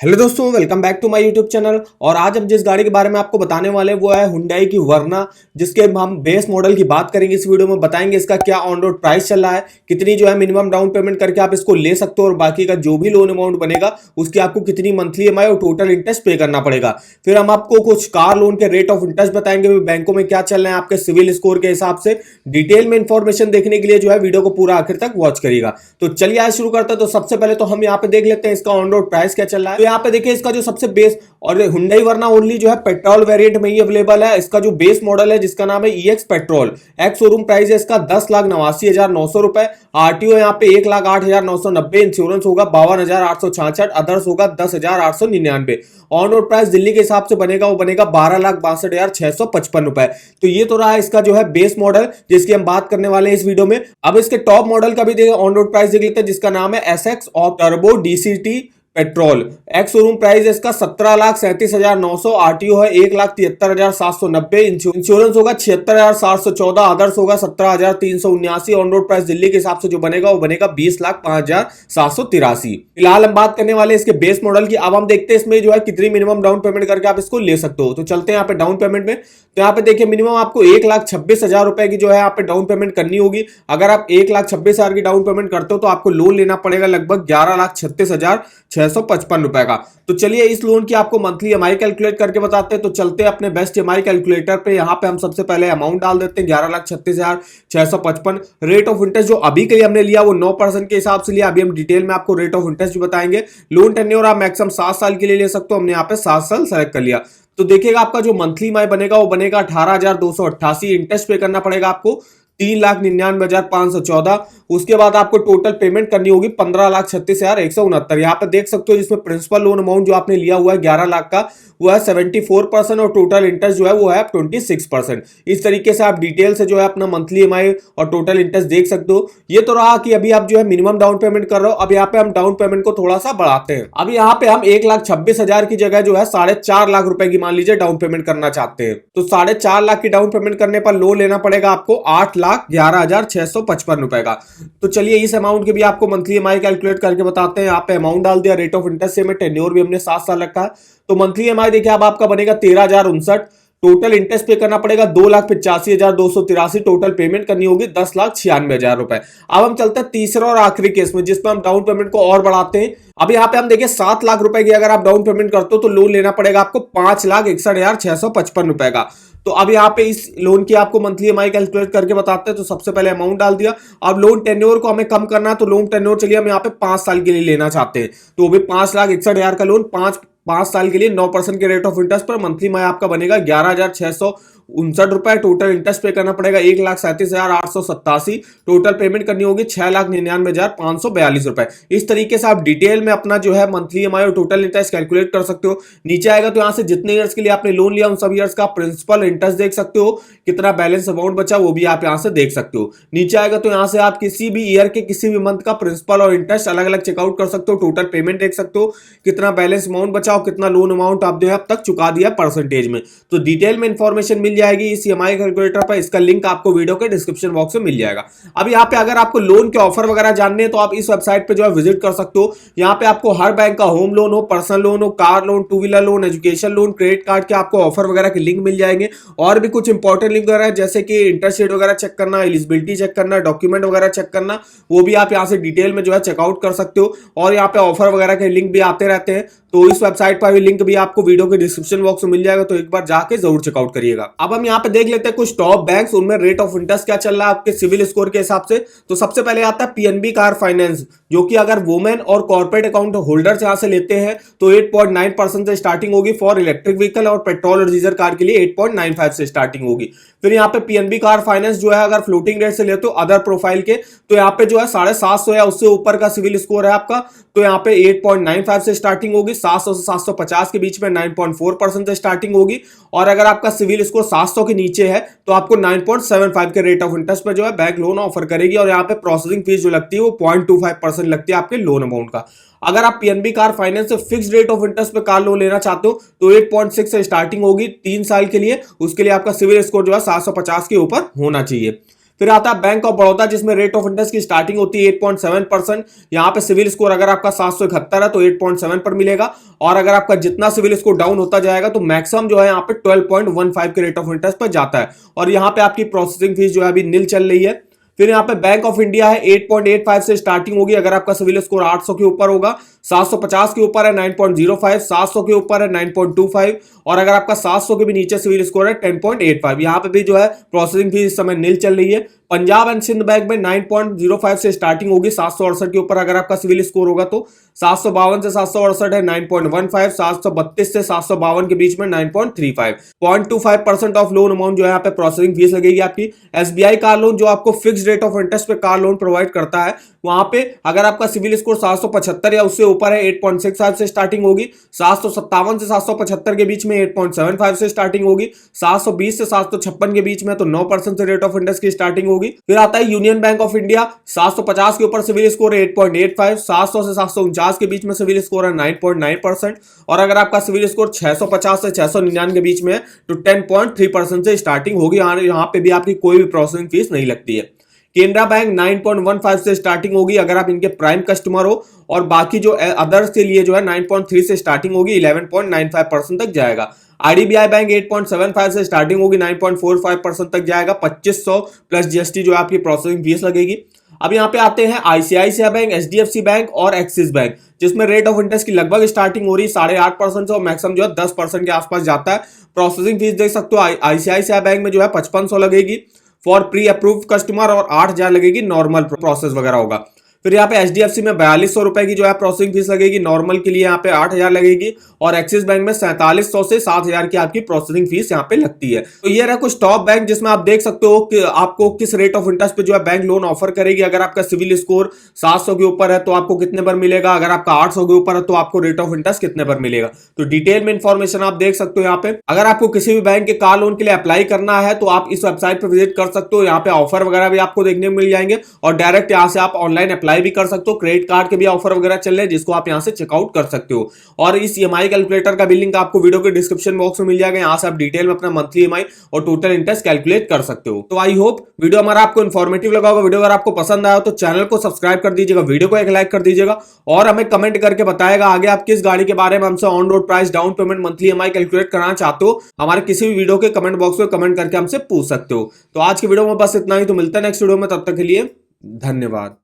Hello दोस्तों, welcome back to my YouTube channel. और आज हम जिस गाड़ी के बारे में आपको बताने वाले हैं वो है हुंडई की वर्ना, जिसके हम बेस मॉडल की बात करेंगे। इस वीडियो में बताएंगे इसका क्या ऑन रोड प्राइस चल रहा है, कितनी जो है मिनिमम डाउन पेमेंट करके आप इसको ले सकते हो, और बाकी का जो भी लोन अमाउंट बनेगा उसकी आपको कितनी मंथली ईएमआई और टोटल इंटरेस्ट पे करना पड़ेगा। फिर हम आपको कुछ कार लोन के रेट ऑफ इंटरेस्ट बताएंगे, बैंकों में क्या चल रहे हैं आपके सिविल स्कोर के हिसाब से। डिटेल में इंफॉर्मेशन देखने के लिए जो है वीडियो को पूरा आखिर तक वॉच करिएगा। तो चलिए आज शुरू करते हैं। तो सबसे पहले तो हम यहाँ पे देख लेते हैं इसका ऑन रोड प्राइस क्या चल रहा है। तो यहाँ पे देखिए इसका जो सबसे बेस, और हुंडई वर्ना ओनली जो है पेट्रोल वेरिएंट में ही अवेलेबल है। इसका जो बेस मॉडल है जिसका नाम है EX petrol, ex showroom price है इसका 10,89,900 रुपए। आरटीओ यहाँ पे 1,08,990, इंश्योरेंस होगा 52,866, अदर्स होगा 10,899। ऑन रोड प्राइस दिल्ली के हिसाब से बनेगा, वो बनेगा 12,62,655 रुपए। तो ये तो रहा इसका जो है बेस मॉडल जिसकी हम बात करने वाले हैं इस वीडियो में। अब इसके टॉप मॉडल का भी देखिए ऑन रोड प्राइस देख लेते हैं, जिसका नाम है एसएक्स और turbo DCT petrol. Ex showroom price है इसका 17,37,900, आरटीओ है 1,73,790, इंश्योरेंस होगा 76,714, अदर्स होगा 17,379। ऑन रोड प्राइस दिल्ली के हिसाब से जो बनेगा वो बनेगा 20,05,783। फिलहाल हम बात करने वाले इसके बेस मॉडल की। अब हम देखते हैं इसमें जो है कितनी मिनिमम डाउन पेमेंट करके आप इसको ले सकते हो। तो चलते हैं यहाँ पे डाउन पेमेंट में। तो यहाँ पे देखिए मिनिमम आपको 1,26,000 रुपए की जो है यहाँ पे डाउन पेमेंट करनी होगी। अगर आप 1,26,000 की डाउन पेमेंट करते हो तो आपको लोन लेना पड़ेगा लगभग 11,36,655 रुपए का। तो चलिए इस लोन की आपको मंथली ईएमआई कैलकुलेट करके बताते हैं। तो चलते हैं अपने बेस्ट ईएमआई कैलकुलेटर पे। यहाँ पे हम सबसे पहले अमाउंट डाल देते हैं 11,36,655। रेट ऑफ इंटरेस्ट जो अभी के लिए हमने लिया वो 9% के हिसाब से लिया। अभी हम डिटेल में आपको रेट ऑफ इंटरेस्ट भी बताएंगे। लोन टेन्योर आप मैक्सिमम 7 साल के लिए ले सकते हो, हमने यहाँ पे 7 साल सेलेक्ट कर लिया। तो देखिएगा आपका जो मंथली ईएमआई बनेगा वो बनेगा 18,288। इंटरेस्ट पे करना पड़ेगा आपको 3,99,514। उसके बाद आपको टोटल पेमेंट करनी होगी 15,36,169। यहाँ पे देख सकते हो जिसमें प्रिंसिपल लोन अमाउंट जो आपने लिया हुआ है 11 लाख का वो है 74%, और टोटल इंटरेस्ट जो है वो है 26%। इस तरीके से आप डिटेल से जो है अपना मंथली ईएमआई और टोटल इंटरेस्ट देख सकते हो। ये तो रहा कि अभी आप जो है मिनिमम डाउन पेमेंट कर रहे हो। अब यहाँ पे हम डाउन पेमेंट को थोड़ा सा बढ़ाते हैं। अब यहाँ पे हम 1,26,000 की जगह जो है 4.5 लाख रुपए की मान लीजिए डाउन पेमेंट करना चाहते हैं। तो 4.5 लाख की डाउन पेमेंट करने पर लोन लेना पड़ेगा आपको 8,11,655 रुपए का। तो चलिए इस अमाउंट की भी आपको मंथली ईएमआई कैलकुलेट करके बताते हैं। यहाँ पे अमाउंट डाल दिया, रेट ऑफ इंटरेस्ट से में टेन्योर भी हमने 7 साल रखा है। तो मंथली ईएमआई देखिए अब आपका बनेगा 13,059। टोटल इंटरेस्ट पे करना पड़ेगा 2,85,283। टोटल पेमेंट करनी होगी 10,96,000 रुपए। अब हम चलते हैं तीसरा और आखिरी केस में, जिसमें हम डाउन पेमेंट को और बढ़ाते हैं। अब यहाँ पे हम देखिए 7 लाख रुपए की अगर आप डाउन पेमेंट करते हो तो लोन लेना पड़ेगा आपको 5,61,655 रुपए का। तो अब यहाँ पे इस लोन की आपको मंथली ईएमआई कैलकुलेट करके बताते हैं। तो सबसे पहले अमाउंट डाल दिया। अब लोन टेन्योर को हमें कम करना है, तो लोन टेन्योर चलिए हम यहाँ पे 5 साल के लिए लेना चाहते हैं। तो भी 5,61,000 का लोन 5 साल के लिए 9% के रेट ऑफ इंटरेस्ट पर मंथली ईएमआई आपका बनेगा 11,659 रुपए। टोटल इंटरेस्ट पे करना पड़ेगा 1,37,887। टोटल पेमेंट करनी होगी 6,99,542 रुपए। इस तरीके से आप डिटेल में अपना जो है मंथली ईएमआई और टोटल इंटरेस्ट कैलकुलेट कर सकते हो। नीचे आएगा तो यहाँ से जितने ईयर्स के लिए आपने लोन लिया उन सब ईयर्स का प्रिंसिपल इंटरेस्ट देख सकते हो, कितना बैलेंस अमाउंट बचा वो भी आप यहाँ से देख सकते हो। नीचे आएगा तो यहाँ से आप किसी भी ईयर के किसी भी मंथ का प्रिंसिपल और इंटरेस्ट अलग अलग चेकआउट कर सकते हो। टोटल पेमेंट देख सकते हो, कितना बैलेंस अमाउंट बचा और कितना लोन अमाउंट आप जो है अब तक चुका दिया परसेंटेज में। तो डिटेल में इंफॉर्मेशन मिल जाएगी इस ईएमआई कैलकुलेटर पर। इसका लिंक आपको वीडियो के डिस्क्रिप्शन बॉक्स में मिल जाएगा। अब यहाँ पे अगर आपको लोन के ऑफर वगैरह जानने हैं तो आप इस वेबसाइट पे जो है विजिट कर सकते हो। यहाँ पे आपको हर बैंक का होम लोन हो, पर्सनल लोन हो, car loan, two wheeler loan, education loan, credit card के आपको ऑफर वगैरह के लिंक मिल जाएंगे। और भी कुछ इंपॉर्टेंट लिंक वगैरह जैसे कि इंटरेस्ट रेट वगैरह चेक करना, एलिजिबिलिटी चेक करना, डॉक्यूमेंट वगैरह चेक करना, वो भी आप यहाँ से डिटेल में जो है चेकआउट कर सकते हो। और यहाँ पे ऑफर वगैरह के लिंक भी आते रहते हैं। तो इस वेबसाइट पर भी लिंक भी आपको वीडियो के डिस्क्रिप्शन बॉक्स में मिल जाएगा, तो एक बार जाके जरूर चेकआउट करिएगा। अब हम यहाँ पे देख लेते हैं कुछ टॉप बैंक्स, उनमें रेट ऑफ इंटरेस्ट क्या चल रहा है आपके सिविल स्कोर के हिसाब से। तो सबसे पहले आता है पीएनबी कार फाइनेंस, जो कि अगर वुमेन और कॉर्पोरेट अकाउंट होल्डर्स यहाँ से लेते हैं तो 8.9% से स्टार्टिंग होगी फॉर इलेक्ट्रिक व्हीकल, और पेट्रोल और डीजल कार के लिए 8.95 से स्टार्टिंग होगी। फिर यहाँ पे पीएनबी कार फाइनेंस जो है अगर फ्लोटिंग रेट से लेते हो अदर प्रोफाइल के, तो यहाँ पे जो है 750 या उससे ऊपर का सिविल स्कोर है आपका, तो यहाँ पे 8.95 से स्टार्टिंग होगी। 700 से 750 के बीच में 9.4% से स्टार्टिंग होगी। और अगर आपका सिविल स्कोर 700 के नीचे है तो आपको 9.75 के रेट ऑफ इंटरेस्ट पर जो है बैंक लोन ऑफर करेगी। और यहाँ पे प्रोसेसिंग फीस जो लगती है वो 0.25% लगती है आपके लोन अमाउंट का। अगर आप पीएनबी कार फाइनेंस से फिक्स रेट ऑफ इंटरेस्ट पे कार लोन लेना चाहते हो तो 8.6 से स्टार्टिंग होगी 3 साल के लिए। उसके लिए आपका सिविल स्कोर जो है 750 के ऊपर होना चाहिए। फिर आता है बैंक ऑफ बड़ौदा, जिसमें रेट ऑफ इंटरेस्ट की स्टार्टिंग होती है 8.7%। यहाँ पे सिविल स्कोर अगर आपका 771 है तो 8.7 पर मिलेगा, और अगर आपका जितना सिविल स्कोर डाउन होता जाएगा तो मैक्सिमम जो है यहाँ पे 12.15 के रेट ऑफ इंटरेस्ट पर जाता है। और यहाँ पे आपकी प्रोसेसिंग फीस जो है अभी नील चल रही है। फिर यहाँ पे बैंक ऑफ इंडिया है, 8.85 से स्टार्टिंग होगी अगर आपका सिविल स्कोर 800 के ऊपर होगा, 750 के ऊपर है 9.05, 700 के ऊपर है 9.25, और अगर आपका 700 के भी नीचे सिविल स्कोर है 10.85। यहाँ पे भी जो है प्रोसेसिंग फीस इस समय नील चल रही है। पंजाब एंड सिंध बैंक में 9.05 से स्टार्टिंग होगी, 768 के ऊपर अगर आपका सिविल स्कोर होगा तो। 752 से 768 है 9.15, 732 से 752 के बीच में 9.35। 0.25% ऑफ लोन अमाउंट जो है यहाँ पे प्रोसेसिंग फीस लगेगी आपकी। एसबीआई कार लोन जो आपको फिक्स रेट ऑफ इंटरेस्ट पे कार लोन प्रोवाइड करता है, वहां पे अगर आपका सिविल स्कोर 775 या उससे ऊपर है 8.65 से स्टार्टिंग होगी, 757 से 775 के बीच में 8.75 से स्टार्टिंग होगी, 720 से 756 के बीच में तो 9% से रेट ऑफ इंटरेस्ट की स्टार्टिंग होगी। फिर आता है यूनियन बैंक ऑफ इंडिया, 750 के ऊपर सिविल स्कोर है 8.85, 700 से 749 के बीच में सिविल स्कोर है 9.9%, और अगर आपका सिविल स्कोर 650 से 699 के बीच में है तो 10.3% से स्टार्टिंग होगी। यहाँ पे भी आपकी कोई भी प्रोसेसिंग फीस नहीं लगती है। केनरा बैंक 9.15 से स्टार्टिंग होगी अगर आप इनके प्राइम कस्टमर हो, और बाकी जो अदर्स के लिए जो है 9.3 से स्टार्टिंग होगी, 11.95% तक जाएगा। आईडीबीआई बैंक 8.75 से स्टार्टिंग होगी, 9.45% तक जाएगा, 2500 प्लस जीएसटी जो है आपकी प्रोसेसिंग फीस लगेगी। अब यहाँ पे आते हैं आईसीआईसीआई बैंक, एचडीएफसी बैंक और एक्सिस बैंक, जिसमें रेट ऑफ इंटरेस्ट की लगभग स्टार्टिंग हो रही है 8.5% से और मैक्सिमम जो है 10% के आसपास जाता है। प्रोसेसिंग फीस देख सकते हो, आईसीआईसीआई बैंक में जो है 5500 लगेगी फॉर प्री अप्रूव्ड कस्टमर और 8000 लगेगी नॉर्मल प्रोसेस वगैरह होगा। फिर यहाँ पे एचडीएफसी में 4200 रुपए की जो है प्रोसेसिंग फीस लगेगी, नॉर्मल के लिए यहाँ पे 8000 लगेगी, और एक्सिस बैंक में 4700 से 7000 की आपकी प्रोसेसिंग फीस यहाँ पे लगती है। तो ये रहा कुछ टॉप बैंक जिसमें आप देख सकते हो कि आपको किस रेट ऑफ इंटरेस्ट पे जो है बैंक लोन ऑफर करेगी। अगर आपका सिविल स्कोर 700 के ऊपर है तो आपको कितने पर मिलेगा, अगर आपका 800 के ऊपर है तो आपको रेट ऑफ इंटरेस्ट कितने पर मिलेगा। तो डिटेल में इंफॉर्मेशन आप देख सकते हो यहाँ पे। अगर आपको किसी भी बैंक के कार लोन के लिए अप्लाई करना है तो आप इस वेबसाइट पर विजिट कर सकते हो, यहाँ पे ऑफर वगैरह भी आपको देखने को मिल जाएंगे, और डायरेक्ट यहाँ से आप ऑनलाइन अप्लाई भी कर सकते हो। क्रेडिट कार्ड के भी ऑफर वगैरह चल रहे हैं जिसको आप यहां से चेकआउट कर सकते हो, और इस ईएमआई कैलकुलेटर का भी लिंक आपको वीडियो के डिस्क्रिप्शन बॉक्स में मिल जाएगा। यहां से आप डिटेल में अपना मंथली ईएमआई और टोटल इंटरेस्ट कैलकुलेट कर सकते हो। तो आई होप वीडियो हमारा आपको इन्फॉर्मेटिव लगा होगा। वीडियो अगर आपको पसंद आया तो चैनल को सब्सक्राइब कर दीजिएगा, वीडियो को एक लाइक कर दीजिएगा, और हमें कमेंट करके बताएगा आगे आप किस गाड़ी के बारे में हमसे on road price, down payment, monthly EMI calculate कराना चाहते हो। हमारे किसी भी वीडियो के कमेंट बॉक्स में कमेंट करके हमसे पूछ सकते हो। तो आज की वीडियो में बस इतना ही, तो मिलता है नेक्स्ट वीडियो में, तब तक के लिए धन्यवाद।